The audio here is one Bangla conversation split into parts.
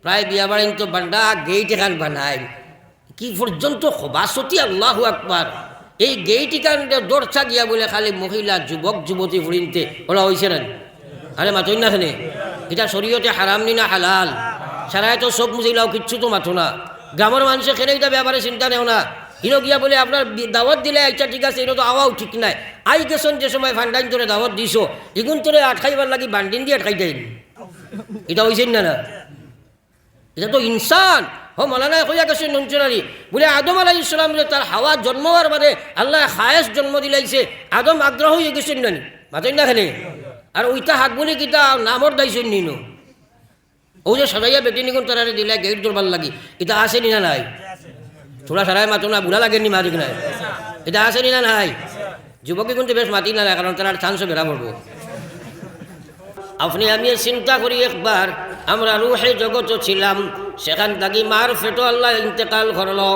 প্রায় বিয়া বাড়ি তো বান্ডা গেইট এখান বানায় কি পর্যন্ত বাসতি আল্লাহু আকবার। এই গেইট এখান দরজা গিয়া বলে খালি মহিলা যুবক যুবতী ফুরিনতে ওরা হয়েছে না। আরে মাতই না খানে এটা শরীয়তে হারাম নি না হালাল? সারায় তো সব মুজিলাও কিচ্ছু তো মাথো না। গ্রামের মানুষের খেলে এটা ব্যাপারে চিন্তা নেও না। হিনো গিয়া বলে আপনার দাওয়াত দিলে আচ্ছা ঠিক আছে, এটা তো আওয়াও ঠিক নাই। আই গেছেন যে সময় ফান্ডাইন তোরে দাওয়াত দিছ, এগুন তোরে আটকাইবার লাগি বান্ডিন দিয়ে আটকাইতেন, এটা হয়েছেন না না? এটা তো ইনসান। ও মালানা কইয়া গেছে নঞ্চনারি বলে আদম আলাইহিস সালাম যে তার হাওয়া জন্ম হওয়ার বাদে আল্লাহ খায়েস জন্ম দিলাইছে, আদম আগ্রহ হয়ে গেছেন নানি মাতেন না খেলে। আর ওইটা হাত বলে কিতা নামর দাইছেন নিনো, ও যে সাজাইয়া বেটি নিগুন তারা দিলে গেট দরবার লাগি, এটা আছে নি না নাই? ছোড়া সারাই মাতো না, বুড়া লাগেননি মাতিক নাই, এটা আছে নি না নাই? যুবকে কিন্তু বেশ মাতি না, কারণ তারা চান্সও বেড়া পড়বো। আপনি আমি চিন্তা করি একবার, আমরা রুহে জগত ছিলাম, সেখান থাকি মার ফেটো আল্লাহ ইন্তেকাল করলো,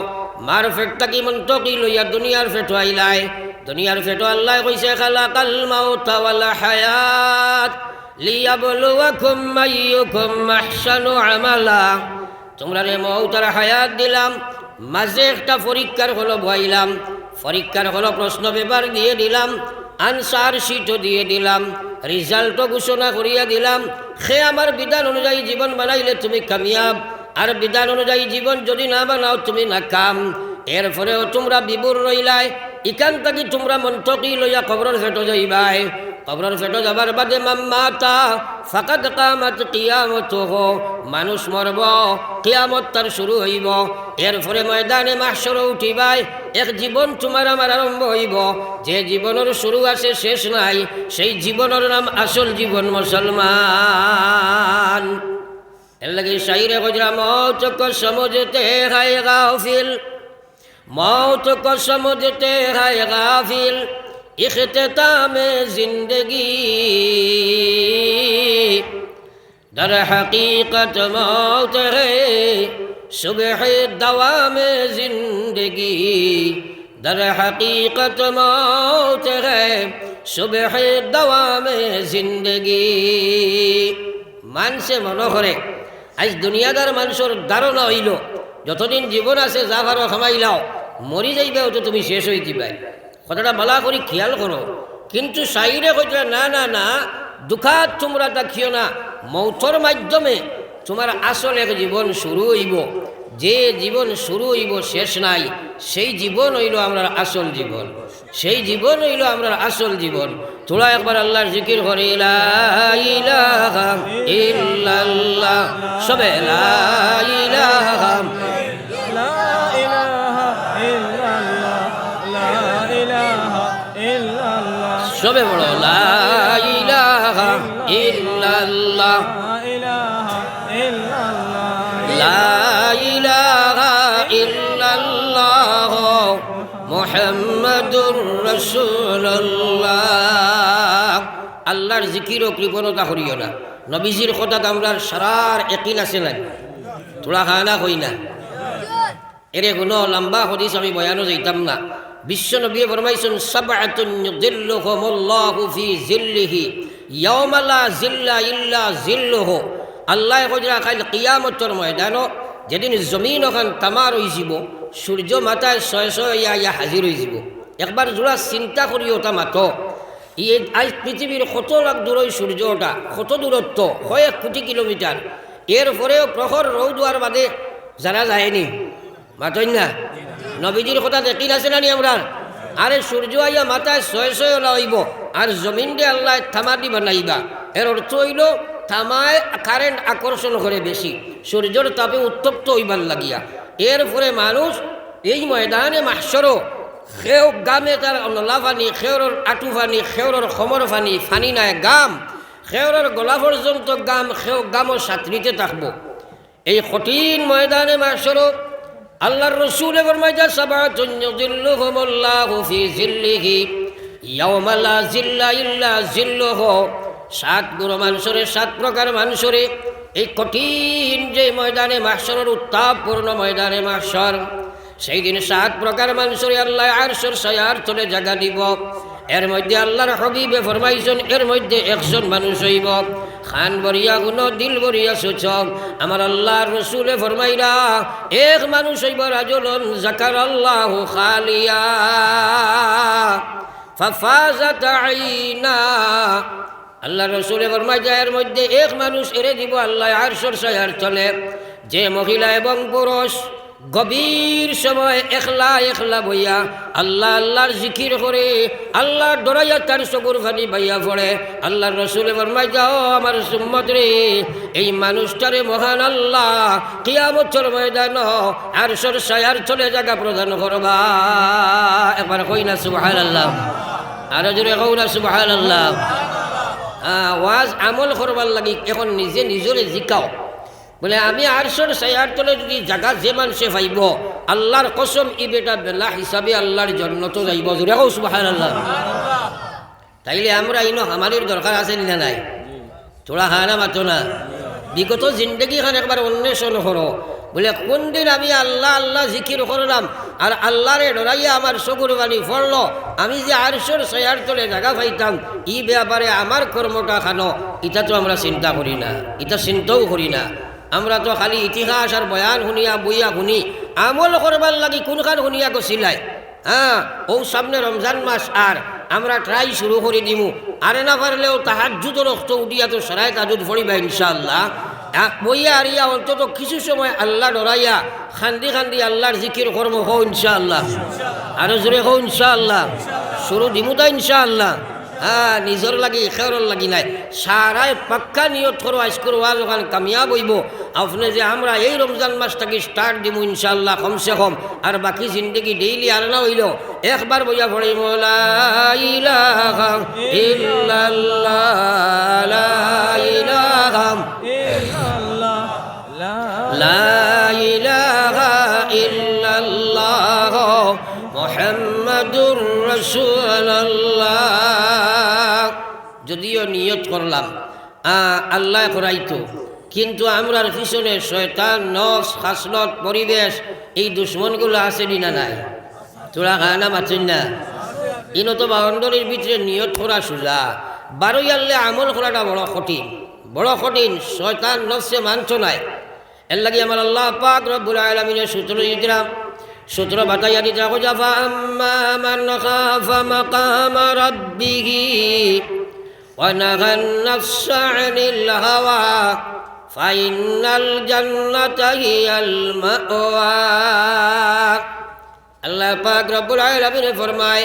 মার ফেট থাকি মন্তকি লইয়া দুনিয়ার ফেটো আইলাই। দুনিয়ার ফেটো আল্লাহ কইছে খালাকাল মাউতা ওয়াল হায়াত লিয়াবলুয়াকুম আইয়ুকুম আহসানু আমালা। তোমরা রে মউত আর হায়াত দিলাম, মাঝে একটা পরীক্ষার হলো বইলাম, পরীক্ষার হলো প্রশ্ন পেপার দিয়ে দিলাম, আনসার শিটও দিয়ে দিলাম, রিজাল্টও ঘোষণা করিয়া দিলাম। সে আমার বিধান অনুযায়ী জীবন বানাইলে তুমি কামিয়াব, আর বিধান অনুযায়ী জীবন যদি না বানাও তুমি নাকাম। এরপরেও তোমরা বিবুর রইলাই, ইকান থাকি তোমরা মন্তকি লইয়া কবরের ফেটো যাইবাই। কবরের ফেটো যাবার বাদে মাম্মাতা ফাকাদ কামাত কিয়ামতুহু, মানুষ মরব, কিয়ামত তার শুরু হইব। এরপরে ময়দানে মাহশর উঠিবাই, এক জীবন তোমার আমার আরম্ভ হইব। যে জীবনের শুরু আছে শেষ নাই, সেই জীবনের নাম আসল জীবন মুসলমান। এর লাগে শাইরে গুজরা মৌত কো সমঝতে হায় গাফিল, मौत को समझते हैं गाफिल, इख्तिताम जिंदगी दर हकीकत मौत है सुबह दवाम जिंदगी, दर हकीकत मौत है सुबह दवाम जिंदगी। मानसे मनोहरे आज दुनियादार मानुषर ধারণা হইল যতদিন জীবন আছে যা ভালো খামাইলাও, মরি যাইবেও তো তুমি শেষ হয়ে দিবে। কথাটা ভালো করে খেয়াল করো। কিন্তু সাইরে কইতে না না না, দুঃখাত তোমরা দেখিও না, মৌতর মাধ্যমে তোমার আসল এক জীবন শুরু হইব। যে জীবন শুরু হইব শেষ নাই, সেই জীবন হইল আমরা আসল জীবন, সেই জীবন হইল আমরা আসল জীবন। তোরা একবার আল্লাহর জিকির করে লা ইলাহা ইল্লাল্লাহ, সবে লা ইলাহা সবে বলো লা ইলাহা ইল্লাল্লাহ, লা ইলাহা ইল্লাল্লাহ মুহাম্মাদুর রাসূলুল্লাহ। আল্লাহর জিকিরও কৃপণতা করিও না। নবীজির কথা আমরা সারার একিন আছে না, তোরা খানা কই না। এরে কোনো লম্বা হদিস আমি বয়ানও যাইতাম না। বিশ্ব নবী ফরমাইছেন সাবআতুন ইউযিল্লুহুমুল্লাহু ফি জিল্লিহি ইয়াওমা লা জিল্লা ইল্লা জিল্লুহু। আল্লাহ কইরা কাল কিয়ামতের ময়দানো যেদিন জমিন ওখান তামার হয়ে যাব, সূর্য মাথায় শয়ে শয়ে ইয়া হাজির হয়ে যাব। একবার জোড়া চিন্তা করি ওটা মাতো, আজ পৃথিবীর কত লাখ দূর সূর্যটা, কত দূরত্ব, 1 কোটি কিলোমিটার। এরপরেও প্রখর রৌদ হওয়ার বাদে জানা যায়নি, মাতই না। নবীজির কথা দেখিন আছে না নি আমরা? আরে সূর্য আইয়া মাথায় শয়ে শয়ে লাইব, আর জমিন দিয়ে আল্লাহ থামাদি বানাইবা। এর অর্থ হইল থামায় কারেন্ট আকর্ষণ করে বেশি, সূর্যের তাপে উত্তপ্ত হইবার লাগিয়া। এরপরে মানুষ এই ময়দানে মাহশরও খেও গামে তার নলা ফানি, খেওরের আটু ফানি, খেওরের খমর ফানি, ফানি নাই গাম, খেওরের গলা পর্যন্ত গাম, খেও গামও সাঁতরিতে থাকবো। এই কঠিন ময়দানে মাহশরও আল্লাহর রাসূল ফরমাইয়া সাবআতুন ইউযিল্লুহুমুল্লাহু ফি জিল্লিহি ইয়াওমা লা জিল্লা ইল্লা জিল্লুহু। 7 গুরু মানুষরে, 7 প্রকার মানুষরে এই কঠিন যে ময়দানে মাহশরের উত্তাপপূর্ণ ময়দানে মাহশর, সেই দিন 7 প্রকার মানুষরে আল্লাহ আরশের ছায়ার তলে জায়গা দিব। এর মধ্যে আল্লাহর হাবিবে ফরমাইছেন এর মধ্যে একজন মানুষ হইব খান বরিয়া গুণ দিল বরিয়া সূচক আমার আল্লাহর রসুলে ফরমাইরা এক মানুষ হইব রাজুলুন যাকারাল্লাহু খালিয়া ফাফাজাত আইনা আল্লাহ রসুলে ফরমায় এর মধ্যে এক মানুষ এরে দিব আল্লাহ আরশের ছায়ার তলে যে মহিলা এবং পুরুষ গভীর সময় একলা একলা বইয়া আল্লাহ আল্লাহর জিকির করে আল্লাহ ডরাইয়া তার চকুর ফানি বাইয়া পড়ে আল্লাহর রসুলে ফরমায় যাও আমার সুম্মত রে এই মানুষটারে মহান আল্লাহ কিয়ামতের ময়দান আরশের ছায়ার তলে জায়গা প্রদান করবা একবার কই না সুবহানাল্লাহ আর জোরে কও না সুবহানাল্লাহ ওয়াজ আমল করবার লাগি এখন নিজে নিজরে জিকাও বলে আমি আরশের ছায়ার তলে যদি জায়গা যে মানুষে পাইব আল্লাহর কসম ই বেটা বেলা হিসাবে আল্লাহর জন্নত যাইব জোরে কও সুবহানাল্লাহ তাইলে আমরা ইনো আমাদের দরকার আছে না নাই তোরা হানা মাতো না বিগত জিন্দগি খান একবার অন্বেষণ করো বলে কোন দিন আমি আল্লাহ আল্লাহ জিকির করলাম আর আল্লাহরে ডরাইয়া আমার চকুর বাণী পড়লো আমি যে আরশের ছায়ার তলে জায়গা পাইতাম ই ব্যাপারে আমার কর্মটা খানো এটা তো আমরা চিন্তা করি না এটা চিন্তাও করি না আমরা তো খালি ইতিহাস আর বয়ান শুনিয়া বইয়া শুনি আমল করবার লাগি কোনখান শুনিয়া গছিলাই ও সামনে রমজান মাস আর আমরা ট্রাই শুরু করে দিমু আরে না পারলেও তাহাজ্জুদ রক্ত উঠিয়া তো সরাই তাজুদ ফড়িবা ইনশাআল্লাহ বইয়া আরিয়া অন্তত কিছু সময় আল্লাহ ডরাইয়া খান্দি খান্দি আল্লাহর জিকির কর্ম হো ইনশাআল্লাহ আরো জোরে হো ইনশাআল্লাহ শুরু দিমু তা ইনশাআল্লাহ নিজর লাগি খেরর লাগি নাই সারাই পাক্কা নিয়ত করো আজ করো আজ ওখানে কামিয়াব হইব আপনি যে আমরা এই রমজান মাসটাকে স্টার্ট দিব ইনশাআল্লাহ কমসে কম আর বাকি জিন্দগি ডেইলি আর না হইল একবার বইয়া পড়ি লা ইলাহা ইল্লাল্লাহ লা ইলাহা ইল্লাল্লাহ লা ইলাহা ইল্লাল্লাহ মুহাম্মাদুর রাসূলুল্লাহ যদিও নিয়ত করলাম আল্লাহ করাইতো কিন্তু আমরার পিছনে শয়তান নফস খাসলত পরিবেশ এই দুশ্মনগুলো আছে না নাই তোরা গানা মাছেন না ইনো তো বাউন্ডারির ভিতরে নিয়ত করা সোজা বারোই আল্লে আমল করাটা বড় কঠিন শয়তান নফসে মানছ নাই এর লাগি আমার আল্লাহ পাক রব্বুল আলামিনের সূত্র দিলাম সূত্র বাতাইয়া দিতে রাখো জাফা আম্মা মান খাফা মাকাম রাব্বিহি ওয়া নাহান নাফসা আনিল হাওয়া ফাইনাল জান্নাতা হিয়াল মাওয়া আল্লাহ পাক রব্বুল আলামিন ফরমায়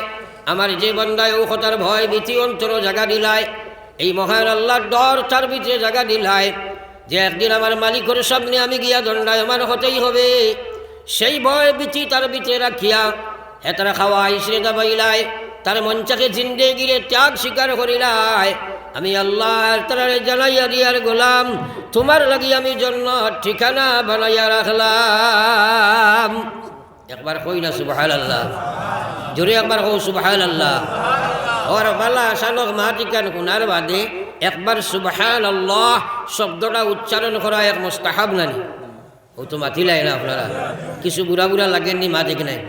আমার যে বান্দায় ও কথার ভয় ভীতি অন্তর জায়গা দিলায় এই মহান আল্লাহর ডর তার ভিতরে জায়গা দিলায় যে একদিন আমার মালিকের সামনে আমি গিয়া দণ্ডায়মান হতেই হবে সেই ভয় ভীতি তার ভিতরে রাখিয়া হেতারা খাওয়া ইসরে দাবাইলায় তার মঞ্চাকে জিন্দে গিরে ত্যাগ স্বীকার করিলায় আমি আল্লাহ তারে জানাইয়া দিয়ার গোলাম তোমার লাগি আমি জন্য ঠিকানা বানাইয়া রাখলাম একবার কই না সুবহানাল্লাহ জোরে একবার কও সুবহানাল্লাহ ওর বালা শানক মাটিকান কুনার বাদে একবার সুবহানাল্লাহ শব্দটা উচ্চারণ করা এক মুস্তাহাব নানি ও তো মাতিলাই না আপনারা কিছু বুড়া বুড়া লাগেননি মা দেখে নাই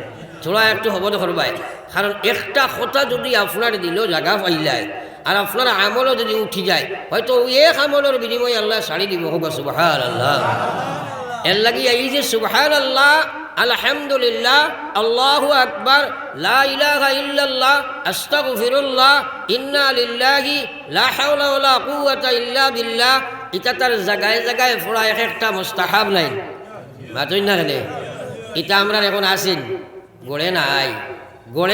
থোড়া একটু হবদ করবাই কারণ একটা কথা যদি আপনার দিল জায়গা পাইলায় আর আপনার আমলও যদি উঠি যায় হয়তো এক আমলের বিনিময়ে আল্লাহ ছাড়ি দিব হোক সুবহানাল্লাহ এর লাগি এই যে সুবহানাল্লাহ আলহামদুলিল্লাহ আল্লাহু আকবার লা ইলাহা ইল্লাল্লাহ আস্তাগফিরুল্লাহ ইন্না লিল্লাহি লা হাওলা ওয়ালা কুওয়াতা ইল্লা বিল্লাহ এটা তার জায়গায় জায়গায় পড়া একটা মুস্তাহাব নাই মাতই না রে এটা আমরা এখন আসেন গড়ে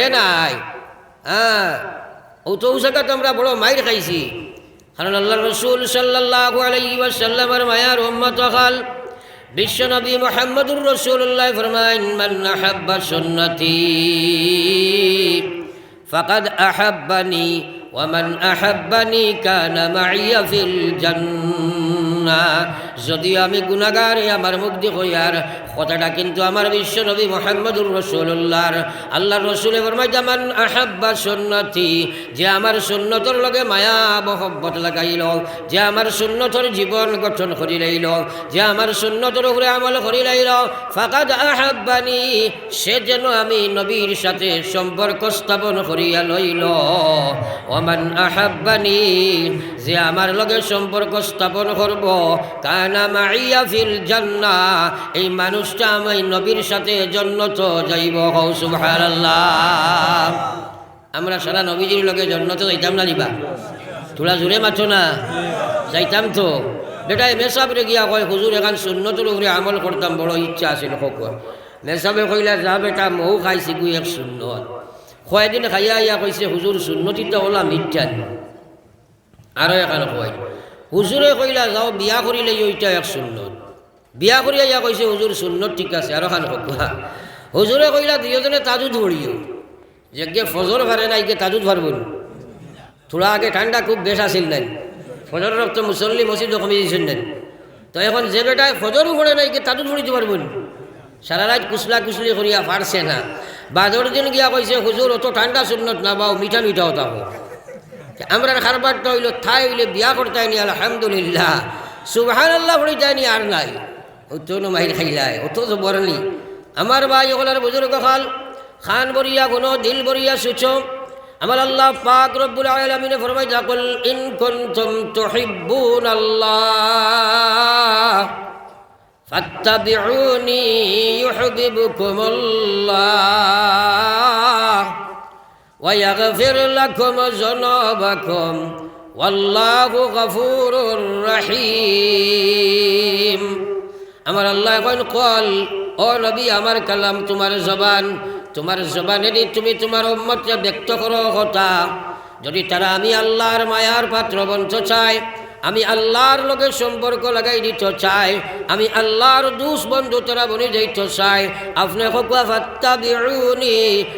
নাই ও তো জায়গাতে আমরা বড় মাইর খাইছি কারণ আল্লাহ রসুল সাল্লাল্লাহু আলাইহি ওয়াসাল্লামের মায়ার উম্মত হল বিশ্ব নবী মুহাম্মদুর রাসূলুল্লাহ ফরমায়েন মান আহাব্বা সুন্নতি ফাকাদ আহাব্বানি ওয়া মান আহাব্বানি কানা মাইয়া ফিল জান্নাহ যদিও আমি গুনাহগার আমার মুক্তি হইয়ার কথাটা কিন্তু আমার বিশ্ব নবী মুহাম্মদুর রাসূলুল্লাহর আল্লাহর রাসূলে ফরমাইতা মান আহাব্বা সুন্নতি যে আমার সুন্নতর লগে মায়া মহব্বত লাগাইল যে আমার সুন্নতর জীবন গঠন করি লাইল যে আমার সুন্নতর উপরে আমল করি লাইল ফাকাদ আহাব্বানি সে যেন আমি নবীর সাথে সম্পর্ক স্থাপন করিয়া লইল ওমান আহাব্বানি যে আমার লগে সম্পর্ক স্থাপন করব কানা মাইয়া ফিল জান্নাহ এই মানুষটা আমি নবীর সাথে জান্নাত যাইব সুবহানাল্লাহ। আমরা সারা নবীজির লগে জান্নাতে যাইতাম না নিবা তোলা জোরে মাথো না যাইতাম তো বেটা মেসাবরে গিয়া কয় হুজুর এখন সুন্নতের উপরে আমল করতাম বড় ইচ্ছা আছিল হোক মেসাবে কইলা যা বেটা মৌ খাইছি গুই এক সুন্নত কয়দিন খাইয়া ইয়া কইছে হুজুর সুন্নতিটা ওলা মিথ্যা আরও এখন কয় হুজুরে কইলা যাও বিয়া করিলে ওইটা এক সুন্নত বিয়া করিয়া ইয়া কইছে হুজুর সুন্নত ঠিক আছে আরো খান হোক হুজুরে কইলা দুজনে তাজুদ ভরিও যে ফজর ভারে নাই গে তাজুদ ভারবন থোড়া আগে ঠান্ডা খুব বেশ আসিল নাই ফজর রক্ত মুসল্লি মসজিদ কমে দিয়েছেন নেন তো এখন যে বেটায় ফজরও ভরে নাই গে তাজুদ ভরিতে পারবেন সারা রাত কুসলা কুসলি করিয়া পারছে না বাদর দিন গিয়া কইছে হুজুর অত ঠান্ডা সুন্নত না বাও মিঠা মিঠাও তাহো আমরা খারবারটা হইল থাই হইলে বিয়া করতে নি আলহামদুলিল্লাহ সুবহানাল্লাহ পড়িতে নি আর নাই অত মাইর খাইলাই অত বরনি আমার ভাই ওগুলার বুজুর্গ খাল খান বরিয়া গুনো দিল বরিয়া সুচো আমার আল্লাহ পাক রব্বুল আলামিন ফরমাইতা কুল ইন কুনতুম তুহিব্বুনাল্লাহ ফাত্তাবিউনি ইউহিব্বুকুমুল্লাহ ওয়া ইয়াগফির লাকুম যুনুবাকুম ওয়াল্লাহু গফুরুর রহিম। আমার আল্লাহ এখন কল ও নবী আমার কালাম তোমার জবানেরই তুমি তোমার উম্মতকে ব্যক্ত করো কথা যদি তারা আমি আল্লাহর মায়ার পাত্র বনতে চায় আমি আল্লাহর লগে সম্পর্ক লাগাই দিতে চাই আমি আল্লাহর দুস বন্ধু তারা বনে যাইতে চাই আপনি হকুয়া ফাত্তাবিউনি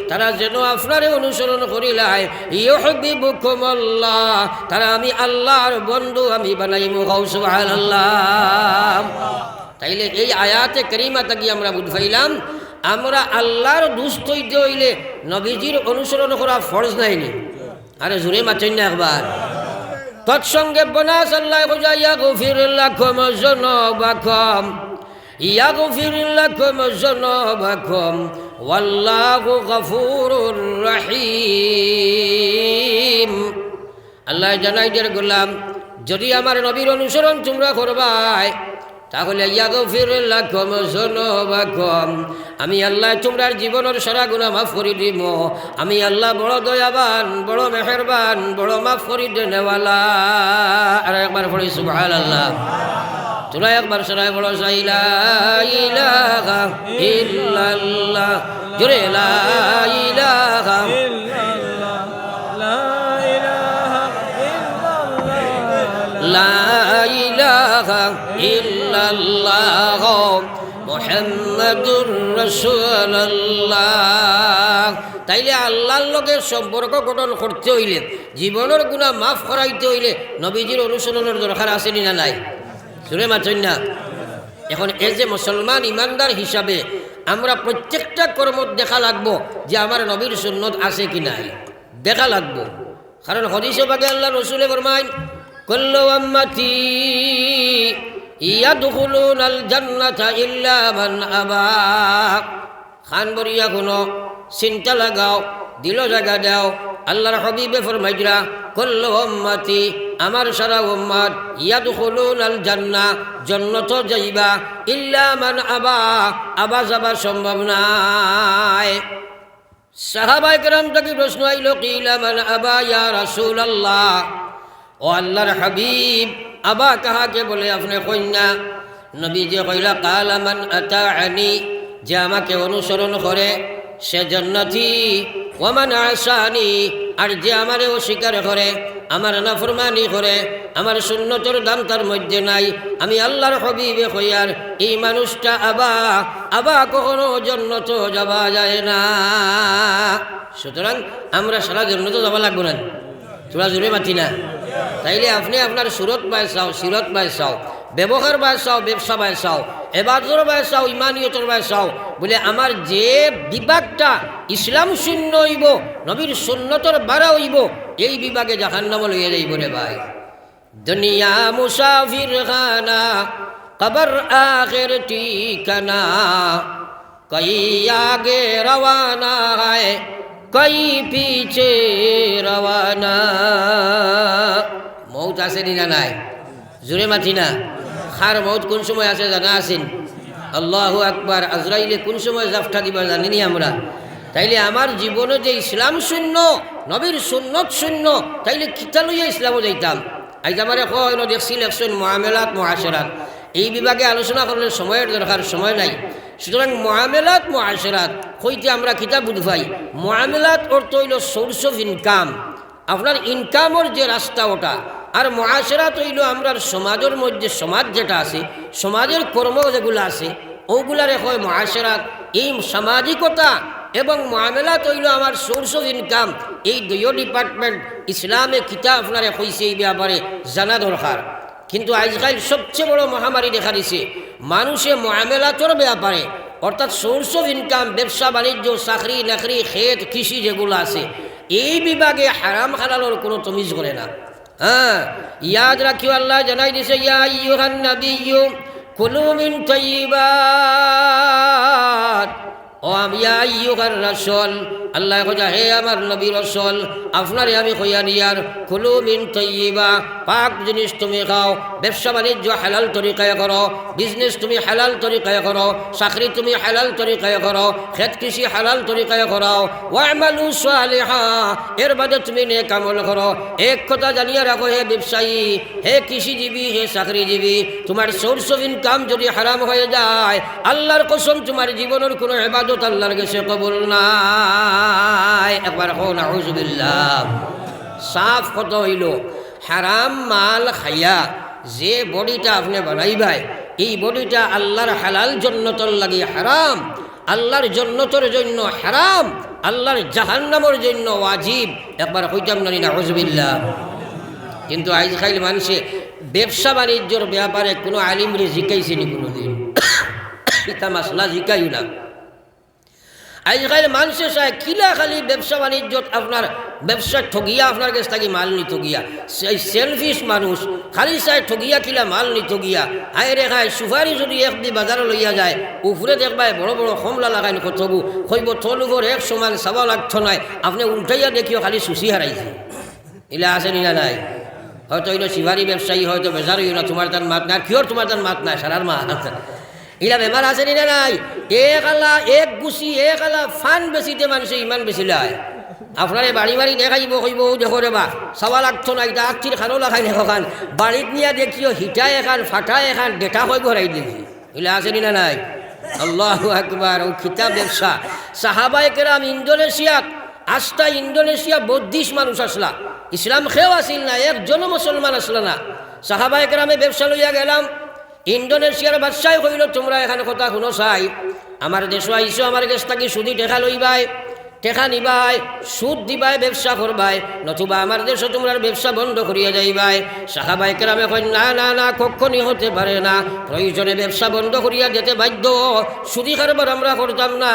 তারা যেন আপনারে অনুসরণ করিলাই ইউহিব্বুকুমুল্লাহ তারা আমি আল্লাহর বন্ধু আমি বানাইমু সুবহানাল্লাহ। তাইলে এই আয়াতে কারিমা থেকে আমরা বুঝাইলাম আমরা আল্লাহর দুষ্ট হইতে হইলে নবীজির অনুসরণ করা ফরজ নাইনি আরে জোরে মাতেন না একবার তৎসঙ্গে বনাস আল্লাহ খুঁজা ইয়াগফির লাকুম যুনুবাকুম ইয়াগফির লাকুম যুনুবাকুম ওয়াল্লাহু গফুরুর রহিম। আল্লাহ জানাই দের গোলাম যদি আমার নবীর অনুসরণ তোমরা করবাই তাহলে ইয়াগফির লাকুম যুনুবাকুম আমি আল্লাহ তোমরার জীবনের সারা গুনাহ মাফ করে দিব আমি আল্লাহ বড় দয়াবান বড় মেহেরবান বড় মাফ করে দেনেওয়ালা। আর একবার পড়ি সুবহানাল্লাহ তোরা একবার সরাই বড় লা ইলাহা ইল্লাল্লাহ জোরে লা ইলাহা লা ইলাহা ইল্লাল্লাহ মুহাম্মাদুর রাসূলুল্লাহ। তাইলে আল্লাহর লগে সম্পর্ক গঠন করতে হইলে জীবনের গুনাহ মাফ করাইতে হইলে নবীজির অনুসরণের দরকার আছে না নাই শুনে মাছেন না। এখন এই যে মুসলমান ইমানদার হিসাবে আমরা প্রত্যেকটা কর্ম দেখা লাগবো যে আমার নবীর সুন্নত আছে কি নাই দেখা লাগবো কারণ হাদিসে পাকে আল্লাহ রাসূলে ফরমায় কুল্লু উম্মতি ইয়াদখুলুনাল জান্নাতা ইল্লা মান আবা। খান বরিয়া কোনো চিন্তা লাগাও দিল জায়গা দাও আল্লাহর হাবিবে ফরমাইরা কুল্লু উম্মতি আমার সারা উম্মত ইয়াদখুলুনাল জান্নাহ জান্নাত যাইবা ইল্লা মান আবা আবা যাবা সম্ভব নাই। সাহাবায়ে কেরাম থেকে প্রশ্ন আইল কিলা মান আবা ইয়া রাসূলুল্লাহ ও আল্লাহর হাবিব আবা কাহাকে বলে আপনি কইনা নবী যে কইলা কালা মান আতাআনি যে আমাকে অনুসরণ করে সে জান্নাতি ওয়া মান আসানি আর যে আমারে অস্বীকার করে আমার নাফরমানি করে আমার সুন্নতের দাম তার মধ্যে নাই আমি আল্লাহর হাবিবে কইয়ার এই মানুষটা আবা কখনো জান্নাত যাওয়া যায় না। সুতরাং আমরা সারা জান্নাত যাওয়া লাগবো না তোরা জোরে মাতি না। তাইলে আপনি আপনার সুরত বাই চাও সিরত বাই চাও ব্যবহার বায় চাও, ব্যবসা বায় চাও, এবাদর বায় চাও, ইমানিয়তর বায় চাও, বলে আমার যে বিভাগটা ইসলাম শূন্য হইব, নবীর সুন্নতর বাড়া হইব, এই বিভাগে জাহান্নামে লইয়া যাইব রে ভাই। দুনিয়া মুসাফির খানা, কবর আখির ঠিকানা, কই আগে রওয়ানা হয়, কই পিছে রওয়ানা। মৌত আছে না নাই? জোরে মাতি না। খার মৌত কোন সময় আছে জানা আছেন? আল্লাহু আকবার। আজরাইলে কোন সময় জাফটা দিবা জানিনি আমরা? তাইলে আমার জীবনে যে ইসলাম শূন্য, নবীর সুন্নত শূন্য, তাইলে কিতা লইয়া ইসলামও যাইতাম। আজ আমার এখন দেখছি লেখছেন মুআমেলাত মুআশারাত, এই বিভাগে আলোচনা করলে সময়ের দরকার, সময় নাই। সুতরাং মুআমেলাত মুআশারাত হইতে আমরা কিতাব বুঝাই। মুআমেলাত অর্থ হইল সোর্স অফ ইনকাম, আপনার ইনকামের যে রাস্তা ওটা। আর মুআশারাত হইল আমরার সমাজের মধ্যে, সমাজ যেটা আছে, সমাজের কর্ম যেগুলো আছে, ওগুলারে হয় মুআশারাত। এই সামাজিকতা এবং মুআমেলাত হইল আমার সোর্স অফ ইনকাম। এই দুইও ডিপার্টমেন্ট ইসলামে কিতাব আপনারে কইছে, এই ব্যাপারে জানা দরকার। কিন্তু আজকাল সবচেয়ে বড় মহামারী দেখা দিছে মানুষে মুআমেলাতর ব্যাপারে, অর্থাৎ সোর্স অফ ইনকাম, ব্যবসা বাণিজ্য, চাকরি নাকরি, ক্ষেত কৃষি যেগুলো আছে, এই বিভাগে হারাম হালালের কোনো তমিজ করে না। হ্যাঁ, ইয়াদ রাখিও, আল্লাহ জানাই দিছে, ইয়া আইয়ুহান নাবিয়্যু কুলু মিন তাইয়্যিবাত, ও ইয়া আইয়ুহার রাসূল, আল্লাহ কইয়া হে আমার নবী রাসূল, আপনারে আমি কইয়া নিয়ার, কুলু মিন তাইয়্যিবা, পাক জিনিস তুমি খাও, ব্যবসা বাণিজ্য হালাল তরিকায় করো, বিজনেস তুমি হালাল তরিকায় করো, চাকরি তুমি হালাল তরিকায় করো, খেত কৃষি হালাল তরিকায় করো, ওয়া'মালু সালিহা, এর বাদে তুমি নেক আমল করো। এক কথা জানিয়ে রাখো হে ব্যবসায়ী, হে কৃষিজীবী, হে চাকরিজীবী, তোমার সোর্স অফ ইনকাম যদি হারাম হয়ে যায়, আল্লাহর কসম তোমার জীবনের কোনো ইবাদত আল্লাহর কাছে কবুল নাই। একবার হো নাউযুবিল্লাহ। সাফ কথা হইল, হারাম মাল খাইয়া যে বডিটা আপনি বানাইবাই, এই বডিটা আল্লাহর হালাল জন্নতর লাগি হারাম, আল্লাহর জন্নতর জন্য হারাম, আল্লাহর জাহান্নামের জন্য ওয়াজিব। একবার হইতাম না নাউযুবিল্লাহ। কিন্তু আজকাল মানুষে ব্যবসা বাণিজ্যর ব্যাপারে কোনো আলিমরে জিকাইছেনি কোনোদিন? এটা মাসলা জিকাইও না। আজকাল মানুষে চায় কিলা খালি ব্যবসা বাণিজ্যত আপনার ব্যবসা ঠগিয়া আপনার কাছ থেকে মাল নি ঠগিয়া, সেই সেলফিশ মানুষ খালি চায় ঠগিয়া কিলা মাল নি ঠগিয়া। হায় রে খায় সুপারি যদি একদি বাজারে লইয়া যায়, উপরে দেখবায় বড় বড় কমলা লাগাইন কতবু, কইব তোলুগর এক সমান চাবা লাগতো নাই, আপনি উল্টাইয়া দেখিও খালি সুচি হারাইছে। ইলা আছে নিলা নাই? হয়তো এলো শিবারি ব্যবসায়ী, হয়তো বেজারই না, তোমার তার মাত নাই। কিয়র তোমার তার মাত নাই? সারার মাত ইলা বেমার আছে না নাই? এক আলা এক গুছি, এক আলা ফান বেশিতে মানুষে ইমান বেশি লয়। আপনারে বাড়ি বাড়ি দেখাইব, কইব দেখো রে বা চাবা লাগতো না, এটা আখির খানো লাগাই দেখো খান, বাড়িত নিয়ে দেখিও হিটা এখান ফাটা এখান ডেটা হয়ে ঘরাই দেখি। ইলা আছে না নাই? আল্লাহু আকবার। ও খিতাব ব্যবসা। সাহাবায়ে কেরাম ইন্দোনেশিয়াত আজটা ইন্দোনেশিয়া 32 মানুষ আসলা, ইসলাম খেয়েও আসিল না, একজনও মুসলমান আসলা না। সাহাবায়ে কেরামে ব্যবসা লইয়া গেলাম, ইন্দোনেশিয়ার বাদশাহ কইল, তোমরা এখানে কথা শুনো চাই, আমার দেশে আইসো, আমার কাছ থেকে সুদি টেকা লইবাই, টেকা নিবাই, সুদ দিবাই, ব্যবসা করবাই, নতুবা আমার দেশে তোমরা ব্যবসা বন্ধ করিয়া যাইবাই। সাহাবায়ে কেরামে কই, না না না, কখনই হতে পারে না, প্রয়োজনে ব্যবসা বন্ধ করিয়া যেতে বাধ্য, সুদি কারবার আমরা করতাম না।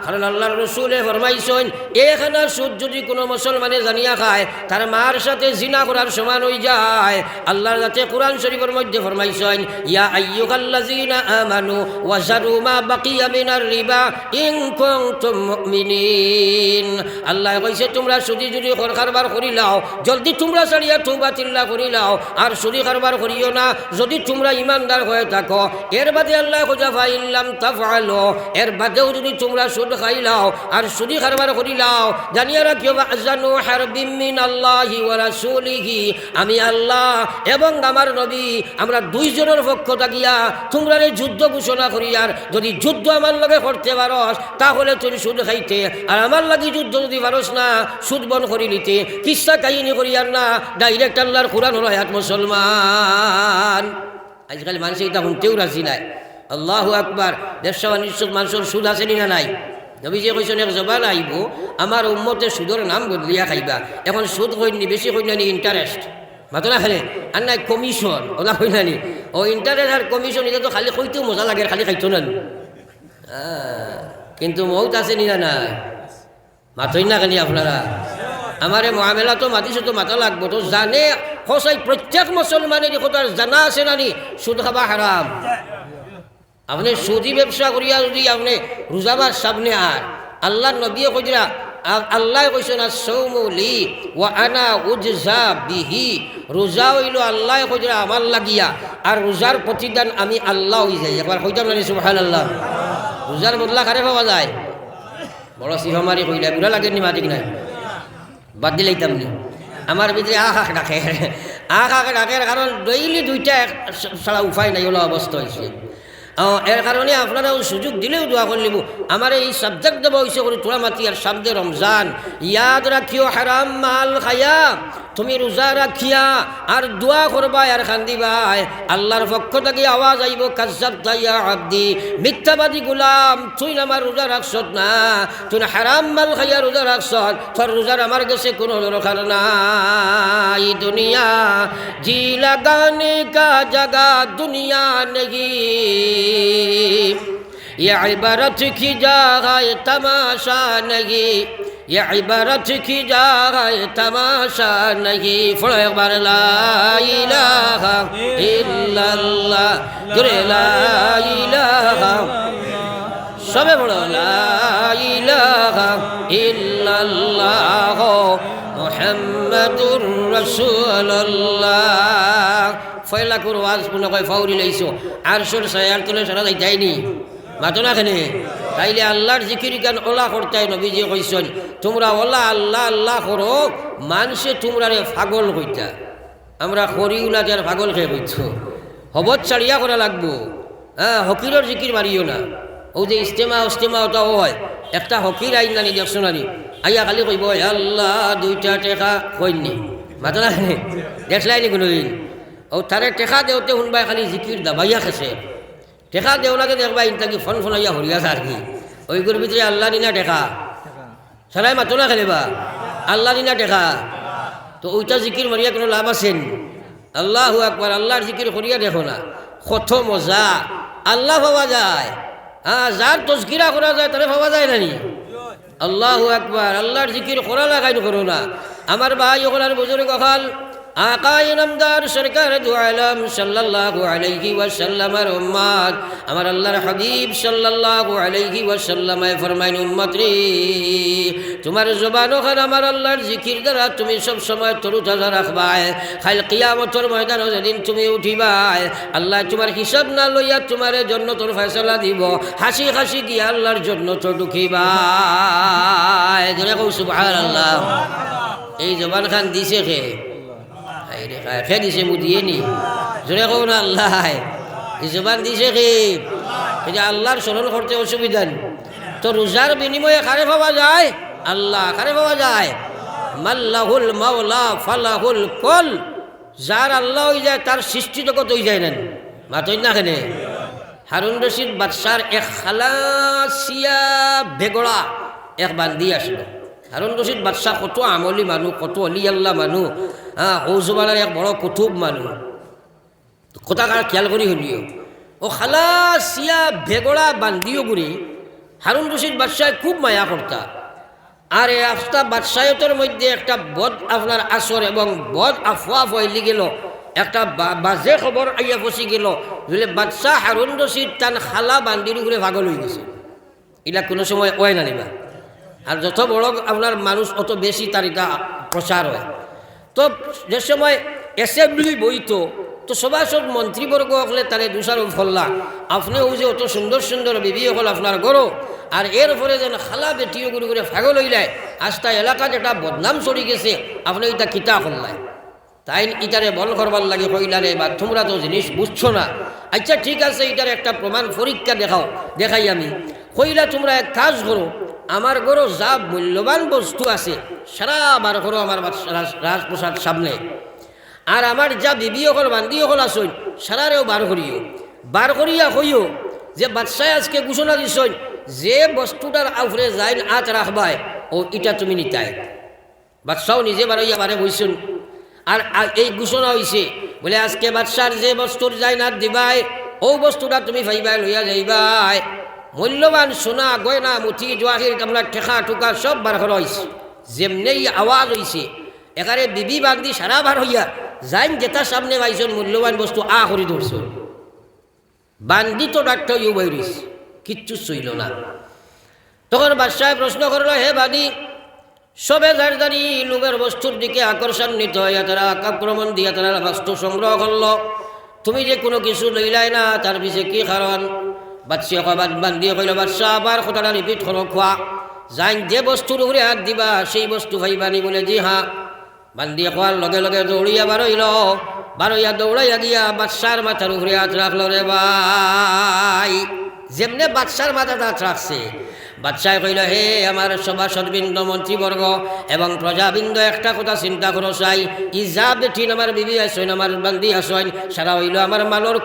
কারণ আল্লাহর রাসূলে ফরমাইছেন, এখানে সুদ যদি কোনো মুসলমানে জানিয়া খায়, তার মার সাথে জিনা করার সমান হয়ে যায়। আল্লাহর যাতে কোরআন শরীফের মধ্যে ফরমাইছেন, ইয়া আইয়ুহাল্লাযীনা আমানু ওয়াযারু মা বাকিয়া মিনার রিবা ইন কুনতুম মুমিনিন। আল্লাহ কইছে, তোমরা সুদি যদি কারবার করিলাও, জলদি তোমরা ছাড়িয়া তওবা তিল্লা করিলাও, আর সুদি কারবার করিও না যদি তোমরা ইমানদার হয়ে থাকো। এর বাদে আল্লাহ কইছে, ফাইল্লাম তাফআলু, এর বাদেও যদি তোমরা সুদ খাইলাও আর সুদি কারবার করিলাও, জানিয়া রাখিও, আযানু হারবিম মিনাল্লাহি ওয়া রাসূলিহি, আমি আল্লাহ এবং আমার নবী, আমরা দুইজনের পক্ষ থাকিয়া তোমরা যুদ্ধ ঘোষণা করিয়ার, যদি যুদ্ধ আমার লগে করতে পারস তাহলে তুমি সুদ খাইতে, আর আমার লাগি যুদ্ধ যদি পারস না সুদ বন করি নিতে। কিসা কাহিনী করিয়ার না, ডাইরেক্ট আল্লাহর কোরআন হলো আয়াত মুসলমান। আজকাল মানুষ এটা শুনতেও রাজি নাই। আল্লাহু আকবার। ব্যবসা বাণিজ্য মানুষের সুদ আছে না নাই? নবীজি কইছেন, এক জবান আইব আমার উম্মতে সুদের নাম বদলিয়া খাইবা। এখন সুদ কইনি, বেশি কইনি ইন্টারেস্ট। মাতো না খালি আর নাই কমিশন ওলা হই নানি ও ইন্টারেস্ট আর কমিশন এটা তো খালি কইতেও মজা লাগে খালি খাইতো না কিন্তু মৌত আছে নি না মাতই না খালি আপনারা আমার মহামেলা তো মাতিছে তো মাথা লাগবো তো জানে সঁচাই প্রত্যেক মুসলমানের কথা জানা আছে নানি সুদ খাবা হারাম আপনি সুদি ব্যবসা করিয়া যদি আপনি রোজাবার সামনে আর আল্লাহ নবী কইরা আল্লাহ কইছেন সৌমলি ওয়া আনা উজজা বিহি রোজা হইল আল্লাহ কইরা আমার লাগিয়া আর রোজার প্রতিদান আমি আল্লাহ হই যাই একবার কইতাম না সুবহানাল্লাহ রোজার বদলা কারে পাওয়া যায় বড় সিহমারি কইলা বুড়া লাগেনি মাটিক নাই বাদ দিলাইতাম নি আমার ভিতরে আখ ডাকে আখ ডাকের কারণ ডেইলি দুইটা ছাড়া উপায় নাই ওলা অবস্থা হয়েছে এর কারণে আপনারাও সুযোগ দিলেও দোয়া করে নিব আমার এই সাবজেক্ট দেবো হয়েছে করে তোরা মাতি আর সামনে রমজান ইয়াদ রাখিও হারাম মাল খায়া তুমি রোজা রাখিয়া আর দোয়া করবাই আর খান্দিবাই আল্লাহর পক্ষ থেকে আওয়াজ আইব কাজ্জাব তাইয়া আব্দি মিথ্যাবাদী গুলাম তুই আমার রোজা রাখছ না তুই হারাম মাল খাইয়া রোজা রাখছ তোর রোজার আমার কাছে কোনো দরকার নাই দুনিয়া জি লাগানে কা জাগা দুনিয়া নেই ये इबारत की जगह तमाशा नहीं ये इबारत की जगह तमाशा नहीं फड़ो एक बार ला इलाहा इल्लल्लाह गुरे ला इलाहा सबे पढ़ो ला इलाहा इल्लल्लाह मुहम्मदुर रसूलुल्लाह फैला कर वाज पुनः कोई फाउरी लईसो आरशुर सायार तुले सारा যায়নি মাতো না কেনে তাইলে আল্লাহর জিকির গান ওলা করতে নবীজি কইছেন তোমরা ওলা আল্লাহ আল্লাহ করো মানুষে তোমরারে পাগল কইতা আমরা করিও না যার পাগল খেয়ে কইছো হবত চাড়িয়া করা লাগবো হকিরের জিকির মারিও না ও যে ইস্তেমা ওটা হয় একটা হকির আইন নানি দেখছো নানি আইয়া খালি কইব আল্লাহ দুইটা টেকা কইনি মাতো না কেনে দেখলাইনি কোনোদিন ও তারে টেকা দেওতে শুনবাই খালি জিকির দাবাইয়া খেছে টেকা দেওলাকে দেখবা ইনতাকি ফোন ফোনাইয়া হরিয়াছে আর কি ওইগুলোর ভিতরে আল্লাহ দিনা টেকা সারাই মাতো না খেলেবা আল্লাহ দিনা টেকা তো ওইটা জিকির মারিয়া কোনো লাভ আছেন আল্লাহু আকবার আল্লাহর জিকির করিয়া দেখো না কত মজা আল্লাহ পাওয়া যায় যার তজকিরা করা যায় তারে পাওয়া যায় নানি আল্লাহু আকবার আল্লাহর জিকির করা লাগাই করো না আমার ভাই ওখানে বুজুর্গ কখাল আকাই নামদার সরকার দু আলম সাল্লাল্লাহু আলাইহি ওয়াসাল্লামের উম্মত আমার আল্লাহর হাবিব সাল্লাল্লাহু আলাইহি ওয়াসাল্লামে ফরমাইন উম্মত রে তোমার জবান ওখানে আমার আল্লাহর জিকির দ্বারা তুমি সব সময় তরুতাজা রাখবাই খাল কিয়ামতের ময়দানে যেদিন তুমি উঠিবাই আল্লাহ তোমার হিসাব না লইয়া তোমার জন্য তোর ফয়সালা দিব হাসি হাসি গিয়া আল্লাহর জন্য তো ঢুকিবাই জোরে কও সুবহানাল্লাহ এই জবান খান দিছে খে দিছে মুদিয়ে নি জোরে কও না আল্লাহ এই জবান দিছে খে আল্লাহর স্মরণ করতে অসুবিধা নেই তো রোজার বিনিময়ে কারে পাওয়া যায় আল্লাহ কারে পাওয়া যায় মাল্লাহুল মাওলা ফালাহুল কল যার আল্লাহ হয়ে যায় তার সৃষ্টি জগৎ হয়ে যায় না মাতই না কেনে হারুন রশিদ বাদশার এক খালাসিয়া বেগড়া এক বান্দি আসলো হারুন রশিদ বাদশাহ কত আমলি মানুষ কত অলি আল্লাহ মানুষ হৌজবালার এক বড় কুতুব মানুষ কথা কার খেয়াল করি শুনিও ও খালাসিয়া বেগড়া বান্দিও করি হারুন রশিদ বাদশাহ খুব মায়া করতা আর এই আফতা বাদশাহতের মধ্যে একটা বদ আপনার আসর এবং বদ আফওয়া ফয়লি গেল একটা বাজে খবর আইয়া ফসি গেল বলে বাদশাহ হারুন রশিদ তান খালা বান্দির উপরে পাগল হয়ে গেছে এটা কোনো সময় ওয় না নিবা আর যত বড় আপনার মানুষ অত বেশি তার এটা প্রচার হয় তো যে সময় অ্যাসেম্বলি বইতো তো সভাসদ মন্ত্রীবর্গ হলে তারে দুসারো ফল্লা আপনি ও যে অত সুন্দর সুন্দর বিবি হল আপনার গরো আর এর ফলে যেন খালা বেটিও গুরু করে ফাগল হইলায় আস্তা এলাকা যেটা বদনাম চড়ি গেছে আপনি এটা কিতা করলাই তাই ইটারে বল করবার লাগে কইলারে বা তোমরা তো জিনিস বুঝছো না আচ্ছা ঠিক আছে এটার একটা প্রমাণ পরীক্ষা দেখাই আমি কইলা তোমরা এক কাজ করো আমার গরো যা মূল্যবান বস্তু আছে সারা বার করো আমার রাজপ্রসাদ সামনে আর আমার যা বিবি হল বান্দি হল আসন সারারেও বার করিয়া হইও যে বাদশাহ আজকে ঘোষণা দিছন যে বস্তুটার আউফরে যাই আজ রাখবাই ও ইটা তুমি নিতাই বাদশাও নিজে বারইয়া বারে বইছুন আর এই ঘোষণা হয়েছে বলে আজকে বাদশার যে বস্তুর জায়নাত দিবাই ও বস্তুটা তুমি ভাইবাই লইয়া যাইবাই মূল্যবান সোনা গয়না মুঠি জোয়াহির কামলা ঠেকা টুকা সব বার করা হয়েছে যেমনি আওয়াজ হয়েছে এখানে বিবি বান্দি সারা বার হইয়া যাইন যেটা সামনে পাইছেন মূল্যবান বস্তু করি ধরছ বান্দি তো ডাক্তার ইউ বাইরিস কিচ্ছু চইল না তখন বাদশাহ প্রশ্ন করলো হে বাদী সবে জারদারি লোকের বস্তুর দিকে আকর্ষণিত হইয়া তারা আক্রমণ দিয়া তারা বস্তু সংগ্রহ করলো তুমি যে কোনো কিছু লইলাই না তার পিছিয়ে কি কারণ বাদশাহ বান্দিয়ে কইল বাদশাহ আবার কথাটা রিপিট করো খোয়া যাই যে বস্তুর উপরে হাত দিবা সেই বস্তু ভাইবানি বলে জি হ্যাঁ বান্দিয়ে খোয়ার লগে লগে দৌড়িয়া বারইয়া দৌড়াইয়া গিয়া বাদশার মাথার উপরে হাত রাখলো রে ভাই যেমনে বাদশার মাথাটা হাত রাখছে বাদশাহ কইল হে আমার সভাসদবৃন্দ মন্ত্রীবর্গ এবং প্রজাবৃন্দ একটা কথা চিন্তা করো চাই ইজা বেঠিন আমার বিবি আসেন আমার বান্দি আসেন সারা হইল আমার মালর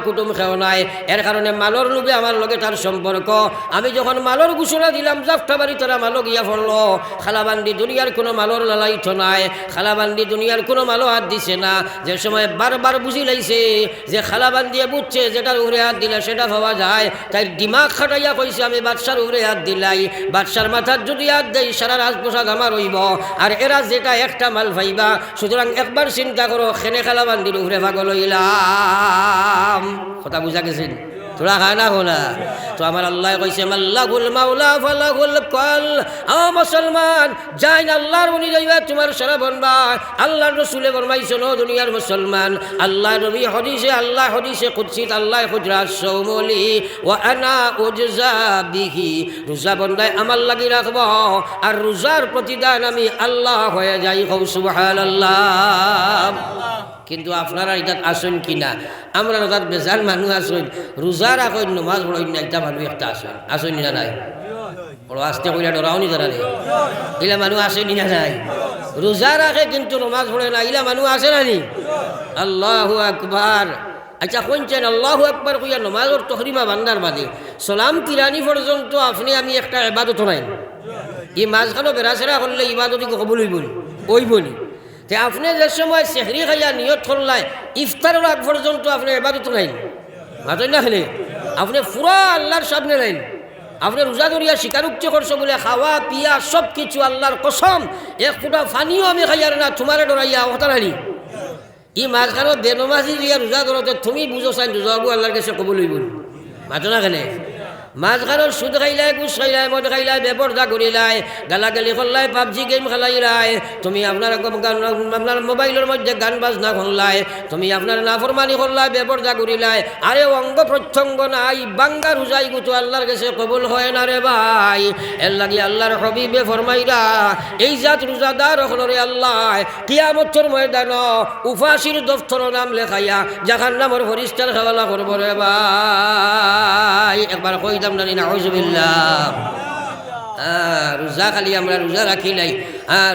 কুটুম খেও নাই এর কারণে মালর লোভে আমার লগে তার সম্পর্ক আমি যখন মালর ঘোষণা দিলাম জাফটাবাড়ি তারা মালো গিয়া পড়লো খালাবান্দি দুনিয়ার কোনো মালর লালাইতো নাই খালাবান্দি দুনিয়ার কোনো মালো হাত দিছে না যে সময় বারবার বুঝি লাইছে যে খালাবান্দিয়ে বুঝছে যেটার উপরে হাত দিলে সেটা পাওয়া যায় তাই দিমাগ খাটাইয়া কইছে আমি বাদশার উপরে হাত দিলাই বাদশার মাথার যদি হাত দেই সারা রাজপ্রসাদ আমার হইব আর এরা যেটা একটা মাল পাইবা সুতরাং একবার চিন্তা করো খেনে খালাবান্দির উপরে পাগল হইলাম কথা বুঝা গেছেন তোরা খানা হোনা তো আমার আল্লাহ কইছে মাল্লাহুল মাওলা ফালাহুল কল ও মুসলমান যাই আল্লাহর বনি যাইবা তোমার সারা বনবা আল্লাহর রাসূলে ফরমাইছেন ও দুনিয়ার মুসলমান আল্লাহ নবী হাদিসে কুদসিত আল্লাহ হুজরাত সৌমলি ওয়া আনা উজজা বিহি রোজা বন্দায় আমার লাগি রাখব আর রোজার প্রতিদান আমি আল্লাহ হয়ে যাই কও সুবহানাল্লাহ কিন্তু আপনারা এটা আসেন কিনা আমরা রোজার বেজান মানুষ আসেন রোজা রাখেন নমাজ পড়েন না এটা মানুষ একটা আসেন না নাই বড় আস্তে কইলা ডরাও নি যারা ইলা মানুষ আসেনি না নাই রোজা রাখে কিন্তু নমাজ পড়ে না ইলা মানুষ আসে না নি আল্লাহু আকবার আচ্ছা কোনছেন আল্লাহু আকবার কইয়া নমাজের তহরিমা বান্দার বাদে সালাম তিরানি পর্যন্ত আপনি আমি একটা ইবাদত নাই এই মাঝখানে বেড়াচেরা করলে ইবাদত কবুল হইবনি তে আপনি যে সময় সেহরি খাইয়া নিয়ত করলাই ইফতারের আগ পর্যন্ত আপনি ইবাদত নাই মাতই না খেলে আপনি পুরা আল্লাহর সামনে লাইন আপনি রোজা ধরিয়া স্বীকারোক্তি করছো বলে খাওয়া পিয়া সব কিছু আল্লাহর কসম এক ফুটা পানিও আমি খাইয়ার না তোমারে ডরাইয়া হতা নানি ই মাঝখানে বেনমাজি দিয়া রোজা ধরতে তুমি বুঝো চাই রোজাবু আল্লাহর কাছে কবুল হইব মাতো না খেলে মাঝখানোর সুদ খাইলাই ঘুষ খাইলাই মদ খাইলাই বেপরদা করিলাই গালাগালি করলাই পাবজি গেম খেলাইলাই তুমি আপনার মোবাইলের মধ্যে গান বাজনা শুনলাই তুমি আপনার নাফরমানি করলাই বেপরদা করিলাই আরে অঙ্গ প্রত্যঙ্গ নাই বাঙ্গা রোজাই গুতো আল্লাহর কাছে কবুল হয় না রে ভাই এর লাগি আল্লাহর হবিবে ফরমাইরা এই জাত রোজাদার হলরে আল্লাহ কিয়ামতের ময়দান উফাসির দফতর নাম লেখাইয়া জাহান্নামের ফেরেশতার হাওয়ালা করব রে ভাই একবার কই রোজা খালি আমরা রোজা রাখি নাই